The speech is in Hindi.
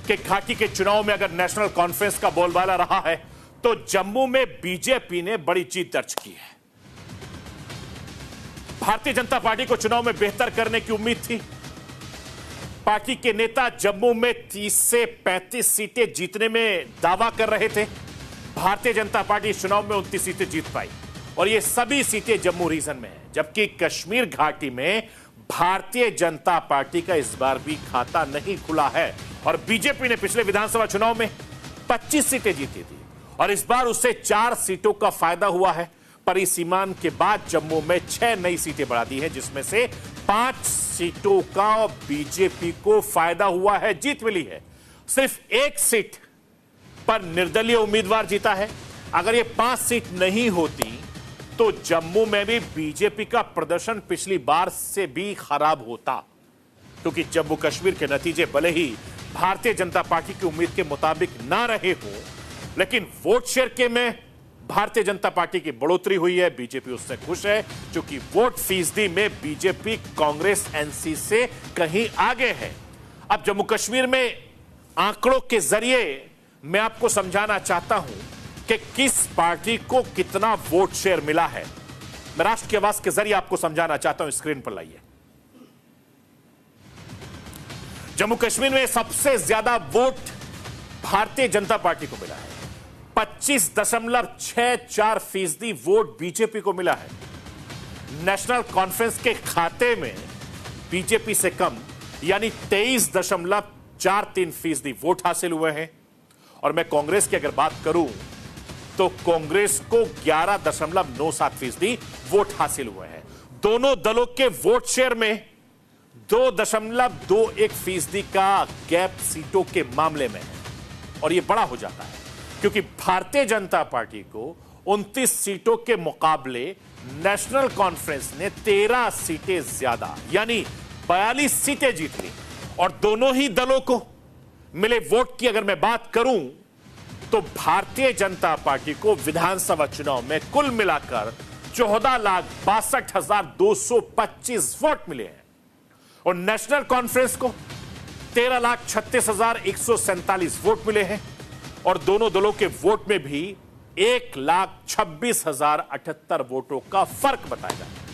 कि घाटी के चुनाव में अगर नेशनल कॉन्फ्रेंस का बोलबाला रहा है तो जम्मू में बीजेपी ने बड़ी जीत दर्ज की है। भारतीय जनता पार्टी को चुनाव में बेहतर करने की उम्मीद थी। पार्टी के नेता जम्मू में 30 से 35 सीटें जीतने में दावा कर रहे थे। भारतीय जनता पार्टी चुनाव में 29 सीटें जीत पाई और ये सभी सीटें जम्मू रीजन में है, जबकि कश्मीर घाटी में भारतीय जनता पार्टी का इस बार भी खाता नहीं खुला है और बीजेपी ने पिछले विधानसभा चुनाव में 25 सीटें जीती थी और इस बार उससे 4 सीटों का फायदा हुआ है। परिसीमान के बाद जम्मू में 6 नई सीटें बढ़ा दी हैं, जिसमें से 5 सीटों का बीजेपी को फायदा हुआ है, जीत मिली है। सिर्फ 1 सीट पर निर्दलीय उम्मीदवार जीता है। अगर ये 5 सीट नहीं होती तो जम्मू में भी बीजेपी का प्रदर्शन पिछली बार से भी खराब होता, क्योंकि जम्मू कश्मीर के नतीजे भले ही भारतीय जनता पार्टी की उम्मीद के मुताबिक ना रहे हो, लेकिन वोट शेयर के में भारतीय जनता पार्टी की बढ़ोतरी हुई है। बीजेपी उससे खुश है, क्योंकि वोट फीसदी में बीजेपी कांग्रेस एनसी से कहीं आगे है। अब जम्मू कश्मीर में आंकड़ों के जरिए मैं आपको समझाना चाहता हूं कि किस पार्टी को कितना वोट शेयर मिला है। मैं राष्ट्र की आवाज के जरिए आपको समझाना चाहता हूं, स्क्रीन पर लाइए। जम्मू कश्मीर में सबसे ज्यादा वोट भारतीय जनता पार्टी को मिला है। 25.64% वोट बीजेपी को मिला है। नेशनल कॉन्फ्रेंस के खाते में बीजेपी से कम यानी 23.43% वोट हासिल हुए हैं। और मैं कांग्रेस की अगर बात करूं तो कांग्रेस को 11.97% वोट हासिल हुए हैं। दोनों दलों के वोट शेयर में 2.21% का गैप सीटों के मामले में है और यह बड़ा हो जाता है, क्योंकि भारतीय जनता पार्टी को 29 सीटों के मुकाबले नेशनल कॉन्फ्रेंस ने 13 सीटें ज्यादा यानी 42 सीटें जीत ली। और दोनों ही दलों को मिले वोट की अगर मैं बात करूं तो भारतीय जनता पार्टी को विधानसभा चुनाव में कुल मिलाकर 14,62,225 वोट मिले हैं और नेशनल कॉन्फ्रेंस को 13,36,147 वोट मिले हैं और दोनों दलों के वोट में भी 1,26,078 वोटों का फर्क बताया जाता है।